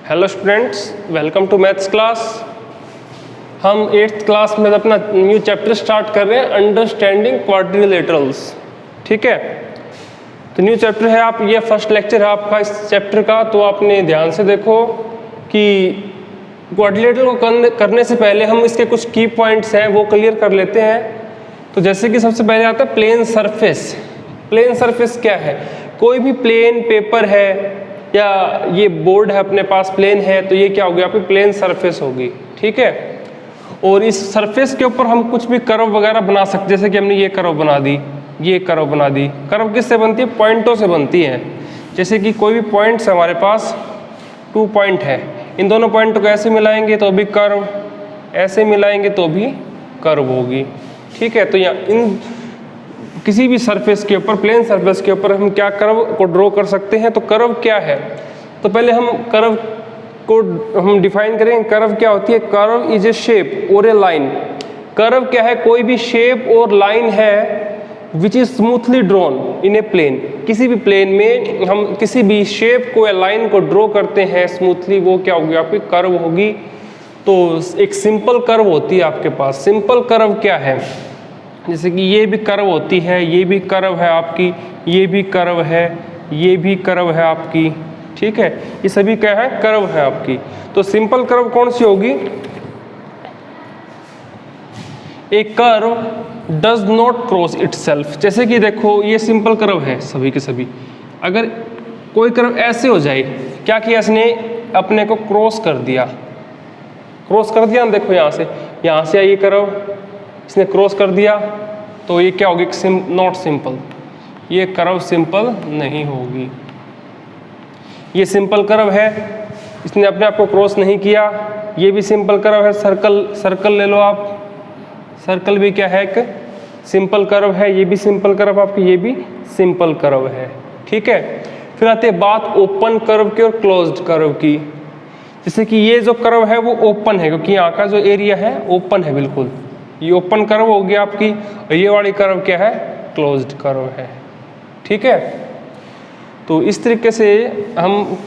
Hello students, welcome to maths class. हम 8th class में अपना न्यू चैप्टर स्टार्ट कर रहे हैं, अंडरस्टैंडिंग क्वाड्रिलेटरल्स। ठीक है, तो न्यू चैप्टर है, आप ये फर्स्ट लेक्चर है आपका इस चैप्टर का। तो आपने ध्यान से देखो कि क्वाड्रिलेटरल को करने से पहले हम इसके कुछ की पॉइंट्स हैं वो क्लियर कर लेते हैं। तो जैसे कि सबसे पहले आता है प्लेन सरफेस। प्लेन सरफेस क्या है? कोई भी प्लेन पेपर है या ये बोर्ड है अपने पास प्लेन है, तो ये क्या होगी आपकी प्लेन सरफेस होगी। ठीक है, और इस सरफेस के ऊपर हम कुछ भी कर्व वगैरह बना सकते हैं। जैसे कि हमने ये कर्व बना दी, ये कर्व बना दी। कर्व किससे बनती है? पॉइंटों से बनती है। जैसे कि कोई भी पॉइंट्स हमारे पास 2 पॉइंट है, इन दोनों पॉइंट को ऐसे मिलाएंगे तो भी कर्व, ऐसे मिलाएंगे तो भी कर्व होगी। ठीक है, तो यहाँ इन किसी भी सरफेस के ऊपर, प्लेन सरफेस के ऊपर हम क्या कर्व को ड्रॉ कर सकते हैं। तो कर्व क्या है? तो पहले हम कर्व को हम डिफाइन करेंगे। कर्व क्या होती है? कर्व इज ए शेप और ए लाइन। कर्व क्या है? कोई भी शेप और लाइन है which is smoothly drawn in a plane. किसी भी प्लेन में हम किसी भी शेप को या लाइन को ड्रॉ करते हैं स्मूथली, वो क्या होगी आपकी कर्व होगी। तो एक सिंपल कर्व होती है आपके पास। सिंपल कर्व क्या है? जैसे कि ये भी कर्व होती है, ये भी कर्व है आपकी, ये भी कर्व है, ये भी कर्व है आपकी। ठीक है, ये सभी क्या है? कर्व है आपकी। तो सिंपल कर्व कौन सी होगी? एक curve does not cross itself. जैसे कि देखो ये सिंपल कर्व है सभी के सभी। अगर कोई कर्व ऐसे हो जाए, क्या किया इसने? अपने को क्रॉस कर दिया। क्रॉस कर दिया, देखो यहाँ से ये कर्व इसने क्रॉस कर दिया, तो ये क्या होगी? Not simple. ये कर्व सिंपल नहीं होगी। ये सिंपल कर्व है, इसने अपने आप को क्रॉस नहीं किया। ये भी सिंपल कर्व है। सर्कल ले लो आप, सर्कल भी क्या है? एक सिंपल कर्व है। ये भी सिंपल कर्व आपकी, ये भी सिंपल कर्व है। ठीक है, फिर आते हैं बात ओपन कर्व की और क्लोज्ड कर्व की। जैसे कि ये जो कर्व है वो ओपन है, क्योंकि यहाँ का जो एरिया है ओपन है बिल्कुल। ये ओपन कर्व हो गया आपकी, और ये वाली कर्व क्या है? क्लोज्ड कर्व है। ठीक है, तो इस तरीके से हम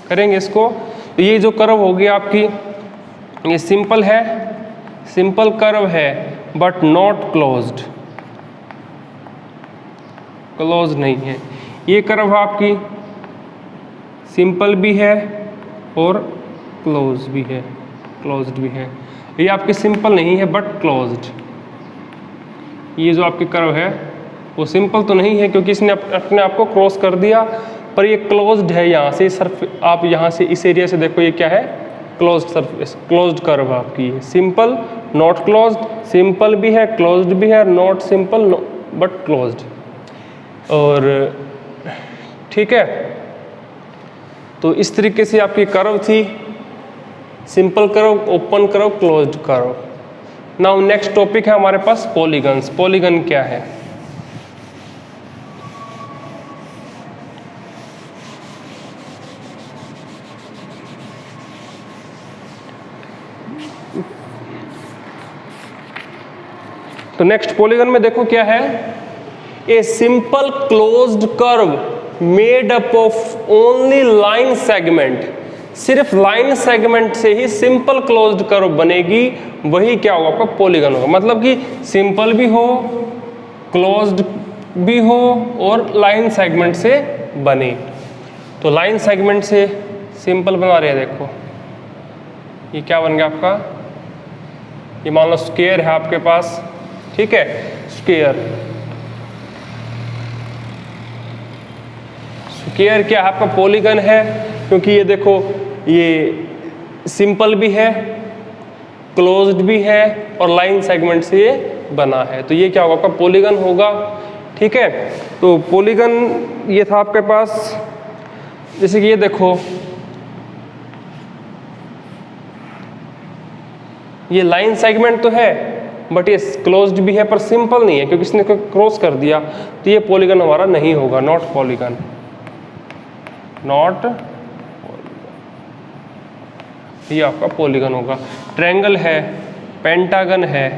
करेंगे इसको। तो ये जो कर्व होगी आपकी, ये सिंपल है, सिंपल कर्व है, बट नॉट क्लोज्ड। क्लोज नहीं है। ये कर्व आपकी सिंपल भी है और क्लोज भी है, क्लोज्ड भी है। ये आपकी सिंपल नहीं है बट क्लोज्ड। ये जो आपकी कर्व है वो सिंपल तो नहीं है क्योंकि इसने अपने आप को क्रॉस कर दिया, पर ये क्लोज्ड है। यहाँ से आप यहाँ से इस एरिया से देखो, ये क्या है? क्लोज्ड सरफेस, क्लोज्ड कर्व आपकी है। सिंपल नॉट क्लोज्ड, सिंपल भी है, क्लोज्ड भी है, नॉट सिंपल बट क्लोज्ड। और ठीक है, तो इस तरीके से आपकी कर्व थी, simple curve, open curve, closed curve. Now next topic है हमारे पास पॉलीगन्स। पॉलीगन क्या है? तो नेक्स्ट पॉलीगन में देखो क्या है? A simple closed curve made up of only line segment. सिर्फ लाइन सेगमेंट से ही सिंपल क्लोज्ड कर्व बनेगी, वही क्या होगा? आपका पॉलीगन होगा। मतलब कि सिंपल भी हो, क्लोज्ड भी हो और लाइन सेगमेंट से बने। तो लाइन सेगमेंट से सिंपल बना रहे हैं। देखो ये क्या बन गया आपका? ये मान लो स्क्वायर है आपके पास। ठीक है, स्क्वायर। स्क्वायर क्या है? आपका पॉलीगन है, क्योंकि ये देखो ये सिंपल भी है, क्लोज्ड भी है और लाइन सेगमेंट से ये बना है। तो ये क्या होगा? आपका पॉलीगन होगा। ठीक है, तो पॉलीगन ये था आपके पास। जैसे कि ये देखो, ये लाइन सेगमेंट तो है बट ये क्लोज्ड भी है, पर सिंपल नहीं है क्योंकि इसने क्रॉस कर दिया। तो ये पॉलीगन हमारा नहीं होगा, नॉट पॉलीगन, नॉट। ये आपका पॉलीगन होगा। ट्रायंगल है, पेंटागन है,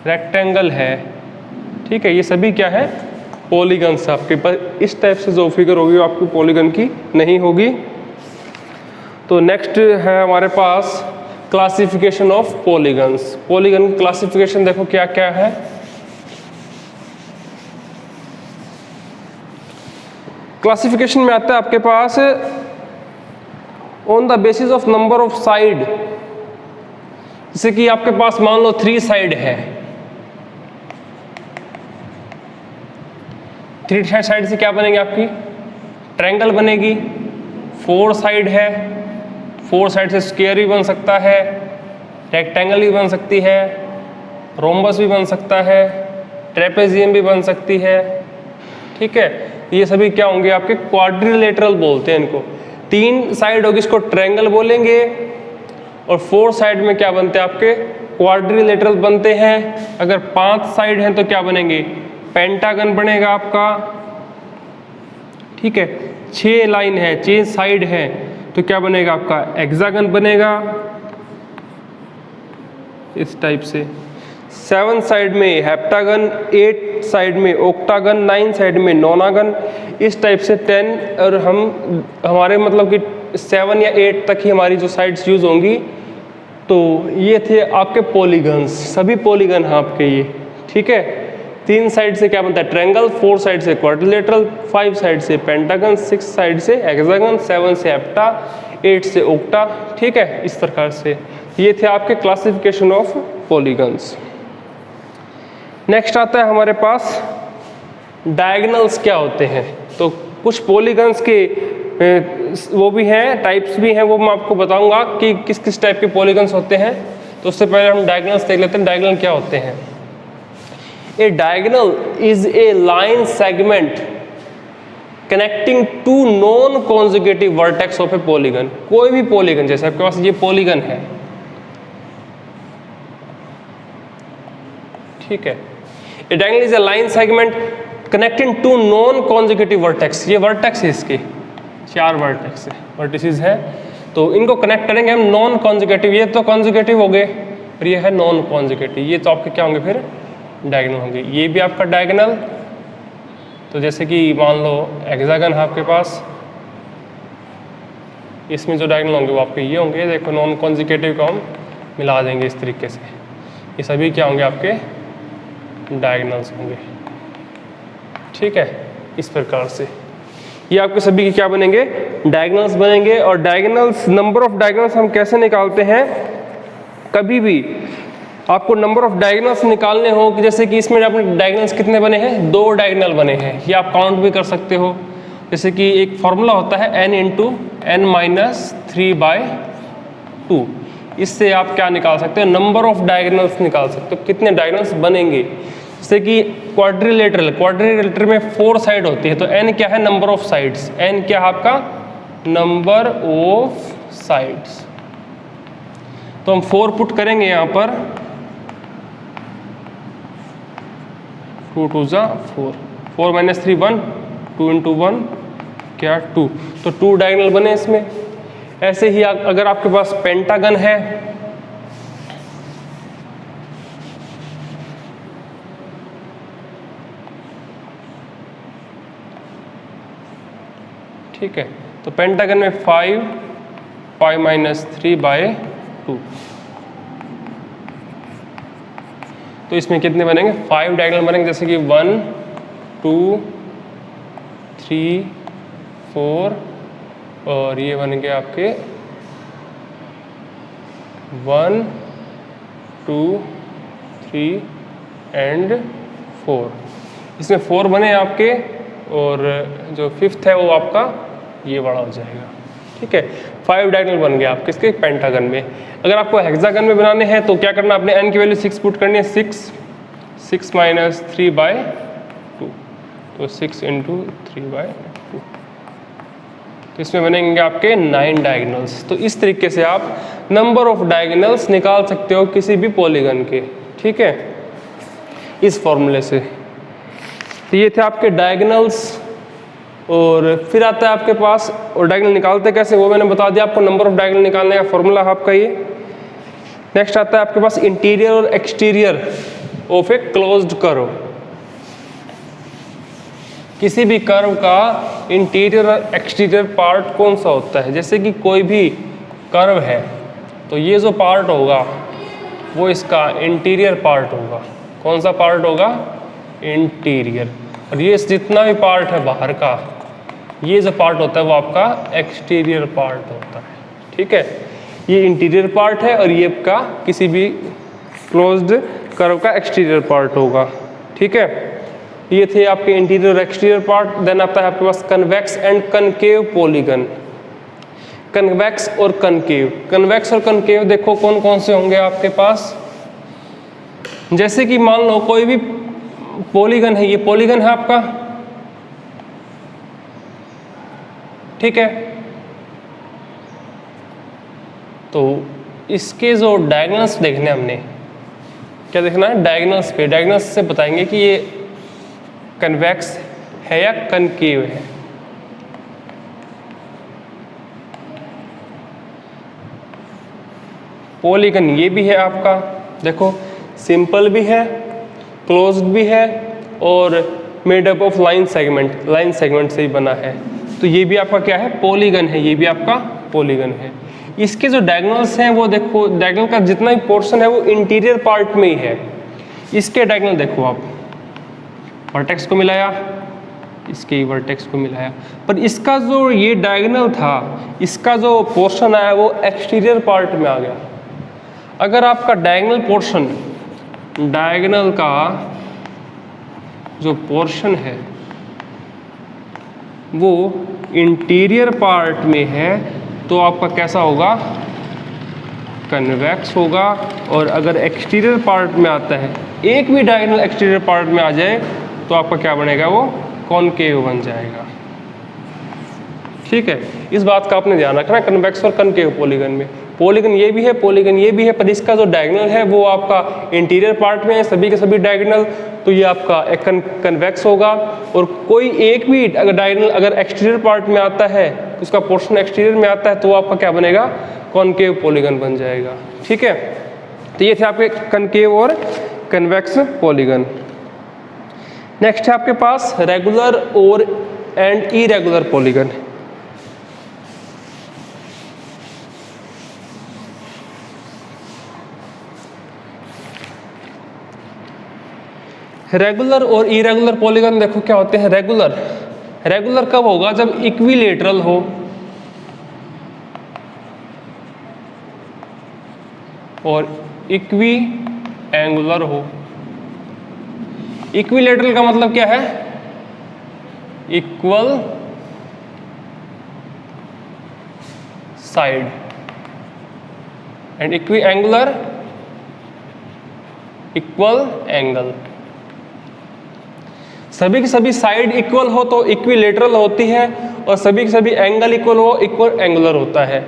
रेक्टेंगल है। ठीक है, ये सभी क्या है? पॉलीगन्स आपके पास। इस टाइप से जो फिगर होगी वो आपकी पॉलीगन की नहीं होगी। तो नेक्स्ट है हमारे पास क्लासिफिकेशन ऑफ पॉलीगन्स। पॉलीगन की क्लासिफिकेशन देखो क्या क्या है। क्लासिफिकेशन में आता है आपके pass on the basis of number of side. जैसे कि आपके पास मान लो 3 साइड है, 3 साइड से क्या बनेगी आपकी ट्रायंगल बनेगी। 4 साइड है, 4 साइड से स्क्वायर भी बन सकता है, रेक्टेंगल भी बन सकती है, रोम्बस भी बन सकता है, ट्रेपेजियम भी बन सकती है। ठीक है, ये सभी क्या होंगे आपके क्वाड्रिलेटरल बोलते हैं इनको। 3 साइड होगी इसको ट्रायंगल बोलेंगे, और 4 साइड में क्या बनते हैं आपके क्वाड्रिलेटरल बनते हैं। अगर 5 साइड हैं तो क्या बनेंगे पेंटागन बनेगा आपका। ठीक है, 6 लाइन है, 6 साइड है तो क्या बनेगा आपका हेक्सागन बनेगा इस टाइप से। 7 साइड में हेप्टागन, 8 साइड में ऑक्टागन, 9 साइड में नोनागन, इस टाइप से 10 और हमारे मतलब कि 7 या 8 तक ही हमारी जो साइड्स यूज होंगी। तो ये थे आपके पॉलीगन्स, सभी पॉलीगन हैं आपके ये। ठीक है, 3 साइड से क्या बनता है ट्रायंगल, 4 साइड से क्वाड्रिलेटरल, 5 साइड से पेंटागन, 6 साइड से हेक्सागन, 7 से हेप्टा, 8 से ऑक्टा। ठीक है, इस प्रकार से ये थे आपके क्लासिफिकेशन ऑफ पॉलीगन्स। नेक्स्ट आता है हमारे पास डायगोनल्स क्या होते हैं। तो कुछ पॉलीगन्स के वो भी हैं, टाइप्स भी हैं, वो मैं आपको बताऊंगा कि किस किस टाइप के पॉलीगन्स होते हैं। तो उससे पहले हम डायगोनल्स देख लेते हैं। डायगोनल क्या होते हैं। A diagonal is a line segment connecting 2 non conjugative vertex of a polygon. कोई भी पॉलीगन, जैसे आपके पास ये पॉलीगन है, ठीक है, a diagonal is a line segment connecting 2 non conjugative vertex. ये वर्टेक्स है, इसके 4 वर्टेक्स है, वर्टिसेस है, तो इनको कनेक्ट करेंगे हम नॉन कॉन्जुगेटिव। ये तो कॉन्जुगेटिव हो गए और ये है नॉन कॉन्जुगेटिव, ये तो आपके क्या होंगे फिर डायगोनल होंगे। ये भी आपका डायगोनल, तो जैसे कि मान लो हेक्सागन है आपके पास, इसमें जो डायगोनल होंगे वो आपके ये होंगे। देखो नॉन कॉन्जुगेटिव को हम मिला देंगे इस तरीके से, ये सभी क्या होंगे आपके डायगोनल्स होंगे। ठीक है, इस प्रकार से ये आपके सभी के क्या बनेंगे डायगोनल्स बनेंगे। और डायगोनल्स, नंबर ऑफ डायगोनल्स हम कैसे निकालते हैं। कभी भी आपको नंबर ऑफ डायगोनल्स निकालने हो कि जैसे कि इसमें अपने डायगोनल्स कितने बने हैं, 2 डायगोनल बने हैं, ये आप काउंट भी कर सकते हो। जैसे कि एक फॉर्मूला होता है n × n-3/2, इससे आप क्या निकाल सकते हो नंबर ऑफ डायगोनल्स निकाल सकते हो, कितने डायगोनल्स बनेंगे। जैसे कि क्वाड्रिलेटरल में 4 साइड होती है, तो n क्या है नंबर ऑफ साइड्स, n क्या है आपका नंबर ऑफ साइड्स। तो हम 4 पुट करेंगे यहाँ पर, 2 2 जा 4, 4 - 3 1, 2 × 1 क्या 2, तो 2 डायगोनल बने इसमें। ऐसे ही अगर आपके पास पेंटागन है, ठीक है, तो पेंटागन में 5 π-3/2, तो इसमें कितने बनेंगे 5 डायगोनल बनेंगे। जैसे कि 1 2 3 4 और ये बनेंगे आपके 1 2 3 एंड 4, इसमें 4 बने आपके, और जो 5th है वो आपका ये बड़ा हो जाएगा। ठीक है, 5 डायगोनल बन गया आपके इसके पेंटागन में। अगर आपको हेक्सागन में बनाने हैं तो क्या करना, आपने n की वैल्यू 6 पुट करनी है, 6 - 3/2, तो 6 × 3/2, तो इसमें बनेंगे आपके 9 डायगोनल्स। तो इस तरीके से आप नंबर ऑफ डायगोनल्स निकाल सकते हो किसी भी पॉलीगन के। ठीक है, इस फॉर्मूले से। तो ये थे आपके डायगोनल्स। और फिर आता है आपके पास, और डायगोनल निकालते कैसे वो मैंने बता दिया आपको, नंबर ऑफ डायगोनल निकालने का फॉर्मूला आपका ये। नेक्स्ट आता है आपके पास इंटीरियर और exterior of a closed curve. किसी भी कर्व का इंटीरियर और एक्सटीरियर पार्ट कौन सा होता है। जैसे कि कोई भी कर्व है तो ये जो पार्ट होगा वो इसका इंटीरियर पार्ट होगा। कौन सा पार्ट होगा? इंटीरियर। और ये जितना भी पार्ट है बाहर का, ये जो पार्ट होता है वो आपका एक्सटीरियर पार्ट होता है। ठीक है, ये इंटीरियर पार्ट है और ये आपका किसी भी क्लोज्ड कर्व का एक्सटीरियर पार्ट होगा। ठीक है, ये थे आपके इंटीरियर और एक्सटीरियर पार्ट। देन आता है आपके पास convex and concave polygon. Convex और कनकेव, कन्वेक्स और कनकेव देखो कौन कौन से होंगे आपके पास। जैसे कि मान लो कोई भी पॉलीगन है, ये पॉलीगन है आपका, ठीक है, तो इसके जो डायगोनल्स देखने हमने, क्या देखना है? डायगोनल्स पे, डायगोनल्स से बताएंगे कि ये कन्वेक्स है या कनकेव है। पॉलीगन ये भी है आपका, देखो सिंपल भी है, क्लोज्ड भी है और made up of line segment, line segment से ही बना है। तो ये भी आपका क्या है? पॉलीगन है, ये भी आपका पॉलीगन है। इसके जो डायगोनल्स हैं वो देखो, डायगोनल का जितना भी पोर्शन है वो इंटीरियर पार्ट में ही है। इसके डायगोनल देखो आप, वर्टेक्स को मिलाया, इसके वर्टेक्स को मिलाया, पर इसका जो ये डायगोनल था, इसका जो पोर्शन आया वो एक्सटीरियर पार्ट में आ गया। अगर आपका डायगोनल पोर्शन, डायगोनल का जो पोर्शन है वो इंटीरियर पार्ट में है तो आपका कैसा होगा? कन्वेक्स होगा। और अगर एक्सटीरियर पार्ट में आता है, एक भी डायगोनल एक्सटीरियर पार्ट में आ जाए तो आपका क्या बनेगा? वो कॉनकेव बन जाएगा। ठीक है, इस बात का आपने ध्यान रखना, कन्वेक्स और कनकेव पॉलीगन में। पॉलीगन ये भी है, पॉलीगन ये भी है, पर इसका जो डायगोनल है वो आपका इंटीरियर पार्ट में है, सभी के सभी डायगोनल, तो ये आपका कन्वेक्स होगा। और कोई एक भी अगर डायगोनल अगर एक्सटीरियर पार्ट में आता है, उसका पोर्शन एक्सटीरियर में आता है, तो आपका क्या बनेगा? कॉनकेव पॉलीगन बन जाएगा। ठीक है, तो ये थे आपके कनकेव और कन्वेक्स पॉलीगन। नेक्स्ट है आपके पास रेगुलर और एंड इरेगुलर पॉलीगन। रेगुलर और इरेगुलर पॉलीगन देखो क्या होते हैं। रेगुलर, रेगुलर कब होगा? जब इक्विलेटरल हो, और इक्वी एंगुलर हो। इक्विलेटरल का मतलब क्या है? Equal side, and equi angular equal angle. सभी की सभी साइड इक्वल हो तो इक्विलेटरल होती है, और सभी की सभी एंगल इक्वल हो इक्वल एंगुलर होता है।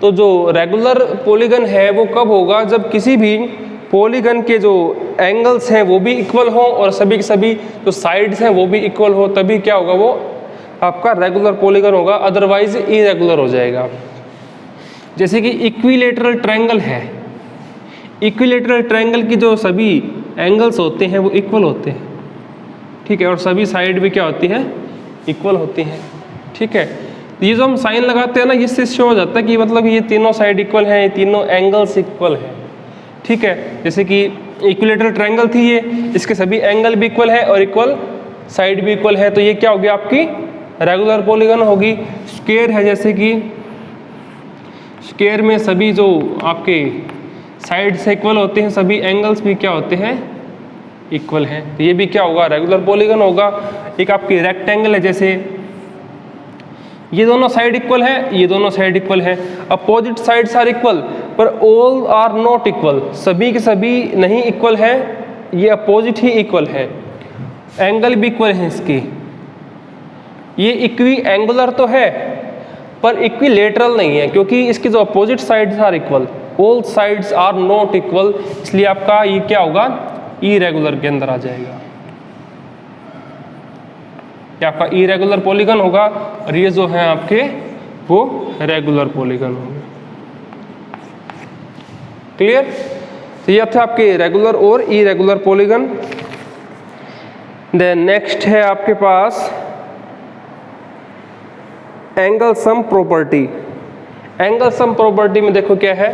तो जो रेगुलर पॉलीगन है वो कब होगा? जब किसी भी पॉलीगन के जो एंगल्स हैं वो भी इक्वल हो और सभी के सभी जो साइड्स हैं वो भी इक्वल हो, तभी क्या होगा? वो आपका रेगुलर पॉलीगन होगा, अदरवाइज इरेगुलर हो जाएगा। जैसे कि इक्विलेटरल ट्रायंगल है, इक्विलेटरल ट्रायंगल की जो सभी एंगल्स होते हैं वो इक्वल होते हैं। ठीक है, और सभी साइड भी क्या होती है? इक्वल होती हैं। ठीक है, ये जो हम साइन लगाते हैं ना, इससे शो हो जाता है कि मतलब ये तीनों साइड इक्वल हैं, ये तीनों एंगल्स इक्वल हैं। ठीक है, जैसे कि इक्विलेटरल ट्रायंगल थी ये, इसके सभी एंगल भी इक्वल है और इक्वल साइड भी इक्वल है, तो ये क्या होगी? आपकी रेगुलर पॉलीगन होगी। स्क्वायर है, जैसे कि स्क्वायर में सभी जो आपके साइड से इक्वल होते हैं, सभी एंगल्स भी क्या होते हैं? इक्वल हैं, तो ये भी क्या होगा? रेगुलर पॉलीगन होगा। एक आपकी रेक्टेंगल है, जैसे ये दोनों साइड इक्वल है, ये दोनों साइड इक्वल है, अपोजिट साइड्स आर इक्वल, पर ऑल आर नॉट इक्वल, सभी के सभी नहीं इक्वल है, ये अपोजिट ही इक्वल है। एंगल भी इक्वल है इसकी, ये इक्वी एंगुलर तो है पर इक्विलेटरल नहीं है, क्योंकि इसकी जो opposite sides are equal, all sides are not equal, इसलिए आपका ये क्या होगा? इरेगुलर के अंदर आ जाएगा। ये आपका इरेगुलर पॉलीगन होगा, और ये जो है आपके वो रेगुलर पॉलीगन होंगे। क्लियर? तो ये थे आपके रेगुलर और इरेगुलर पॉलीगन। देन नेक्स्ट है आपके पास angle sum property. Angle sum property में देखो क्या है,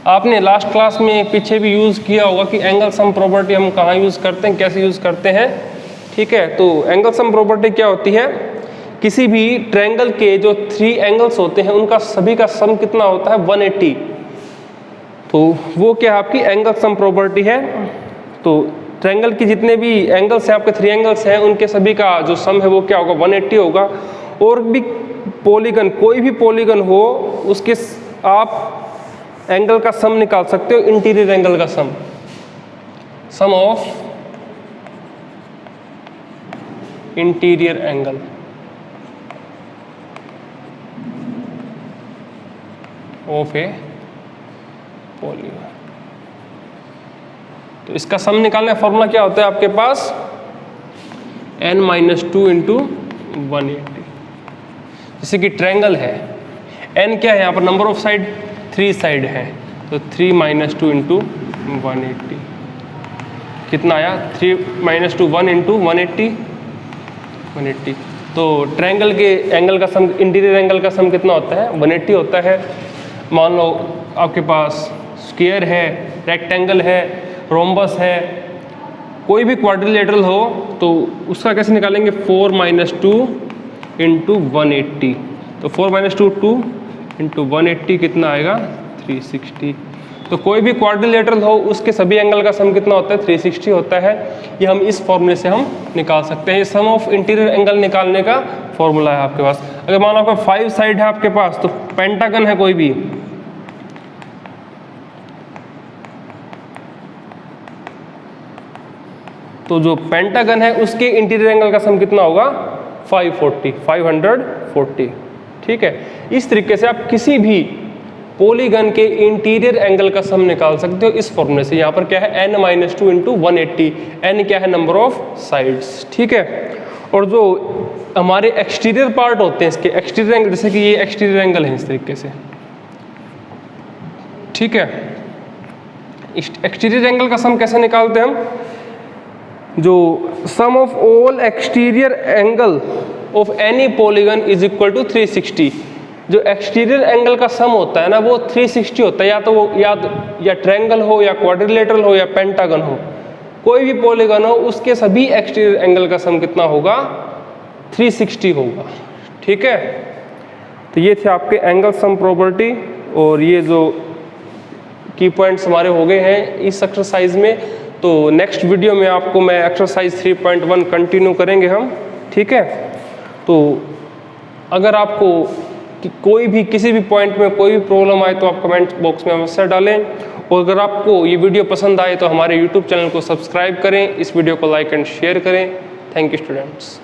आपने लास्ट क्लास में पीछे भी यूज़ किया होगा कि एंगल सम प्रॉपर्टी हम कहाँ यूज़ करते हैं, कैसे यूज़ करते हैं। ठीक है, तो एंगल सम प्रॉपर्टी क्या होती है, किसी भी ट्रायंगल के जो 3 एंगल्स होते हैं उनका सभी का सम कितना होता है 180, तो वो क्या आपकी एंगल सम प्रॉपर्टी है। तो ट्रायंगल की जितने भी एंगल्स हैं आपके 3 एंगल्स हैं उनके सभी का जो सम है वो क्या होगा 180 होगा। और भी पॉलीगन, कोई भी पॉलीगन हो उसके आप एंगल का सम निकाल सकते हो, इंटीरियर एंगल का sum of interior angle. Of a polygon, तो इसका सम निकालने का फॉर्मूला क्या होता है आपके पास n-2 इंटू 180। जैसे कि ट्रायंगल है, n क्या है यहाँ पर, नंबर ऑफ साइड 3 साइड है, तो 3 - 2 इंटू 180 कितना आया 3 - 2 1 इंटू 180। तो ट्रायंगल के एंगल का सम, इंटीरियर एंगल का सम कितना होता है 180 होता है। मान लो आपके पास स्क्वायर है, रेक्टेंगल है, रोम्बस है, कोई भी क्वाड्रिलेटरल हो तो उसका कैसे निकालेंगे 4 - 2 इंटू 180। तो 4 - 2 2 इंटू 180 कितना आएगा 360। तो कोई भी क्वाड्रिलेटरल हो उसके सभी एंगल का सम कितना होता है 360 होता है। ये हम इस फॉर्मूले से हम निकाल सकते हैं। ये सम ऑफ इंटीरियर एंगल निकालने का फॉर्मूला है आपके पास। अगर मान लो आपका 5 साइड है आपके पास, तो पेंटागन है कोई भी, तो जो पेंटागन है उसके इंटीरियर एंगल का सम कितना होगा 540। ठीक है, इस तरीके से आप किसी भी पॉलीगन के इंटीरियर एंगल का सम निकाल सकते हो इस फॉर्मूले से। यहाँ पर क्या है n - 2 इंटू 180, n क्या है नंबर ऑफ साइड्स। ठीक है, और जो हमारे एक्सटीरियर पार्ट होते हैं इसके एक्सटीरियर एंगल, जैसे कि ये एक्सटीरियर एंगल है इस तरीके से। ठीक है, एक्सटीरियर एंगल का सम कैसे निकालते हैं हम, जो sum of all exterior angle of any polygon is equal to 360। जो एक्सटीरियर एंगल का सम होता है ना वो 360 होता है, या तो वो या ट्रायंगल हो या क्वाड्रिलेटरल हो या पेंटागन हो, कोई भी पॉलीगन हो उसके सभी एक्सटीरियर एंगल का सम कितना होगा 360 होगा। ठीक है, तो ये थे आपके एंगल सम प्रॉपर्टी, और ये जो की पॉइंट्स हमारे हो गए हैं इस एक्सरसाइज में। तो नेक्स्ट वीडियो में आपको मैं एक्सरसाइज 3.1 कंटिन्यू करेंगे हम। ठीक है, तो अगर आपको कोई भी किसी भी पॉइंट में कोई भी प्रॉब्लम आए तो आप कमेंट बॉक्स में अवश्य डालें, और अगर आपको ये वीडियो पसंद आए तो हमारे YouTube चैनल को सब्सक्राइब करें, इस वीडियो को लाइक एंड शेयर करें। Thank you students.